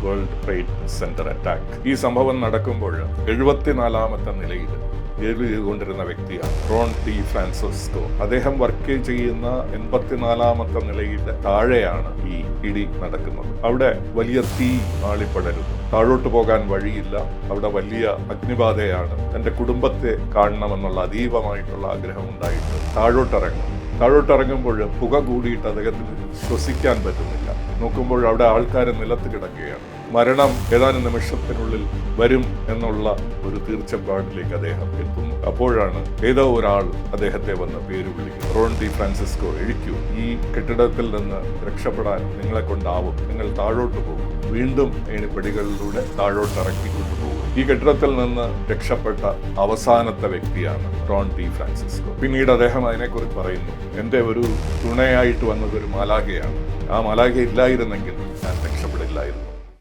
World trade centre attack. ഈ സംഭവം നടക്കുമ്പോൾ 74ാമത്തെ നിലയിൽ ജയിലിൽ ചെയ്തുകൊണ്ടിരുന്ന വ്യക്തിയാണ് റോൺ ടി ഫ്രാൻസിസ്കോ. അദ്ദേഹം വർക്ക് ചെയ്യുന്ന 84ാമത്തെ നിലയിൽ താഴെയാണ് ഈ ഇടി നടക്കുന്നത്. അവിടെ വലിയ തീ ആളിപ്പടരുന്നു. താഴോട്ട് പോകാൻ വഴിയില്ല. അവിടെ വലിയ അഗ്നിബാധയാണ്. തന്റെ കുടുംബത്തെ കാണണമെന്നുള്ള അതീവമായിട്ടുള്ള ആഗ്രഹം ഉണ്ടായിട്ട് താഴോട്ടിറങ്ങുമ്പോൾ പുക കൂടിയിട്ട് അദ്ദേഹത്തിന് ശ്വസിക്കാൻ പറ്റുന്നില്ല. നോക്കുമ്പോൾ അവിടെ ആൾക്കാർ നിലത്ത് കിടക്കുകയാണ്. മരണം ഏതാനും നിമിഷത്തിനുള്ളിൽ വരും എന്നുള്ള ഒരു തീർച്ചപ്പാടിലേക്ക് അദ്ദേഹം എത്തുന്നു. അപ്പോഴാണ് ഏതോ ഒരാൾ അദ്ദേഹത്തെ വന്ന് പേര് വിളിക്കുന്നു. റോൺ ടി ഫ്രാൻസിസ്കോ, എഴുക്കൂ, ഈ കെട്ടിടത്തിൽ നിന്ന് രക്ഷപ്പെടാൻ നിങ്ങളെ കൊണ്ടാവും. നിങ്ങൾ താഴോട്ട് പോകും. വീണ്ടും ഏണിപ്പടികളിലൂടെ താഴോട്ടിറക്കിക്കൊണ്ടുപോകും. ഈ കെട്ടിടത്തിൽ നിന്ന് രക്ഷപ്പെട്ട അവസാനത്തെ വ്യക്തിയാണ് റോൺ ടി ഫ്രാൻസിസ്കോ. പിന്നീട് അദ്ദേഹം അതിനെക്കുറിച്ച് പറയുന്നു, എൻ്റെ ഒരു തുണയായിട്ട് വന്നത് ഒരു മാലാഖയാണ്. ആ മാലാഖ ഇല്ലായിരുന്നെങ്കിൽ ഞാൻ രക്ഷപ്പെടില്ലായിരുന്നു.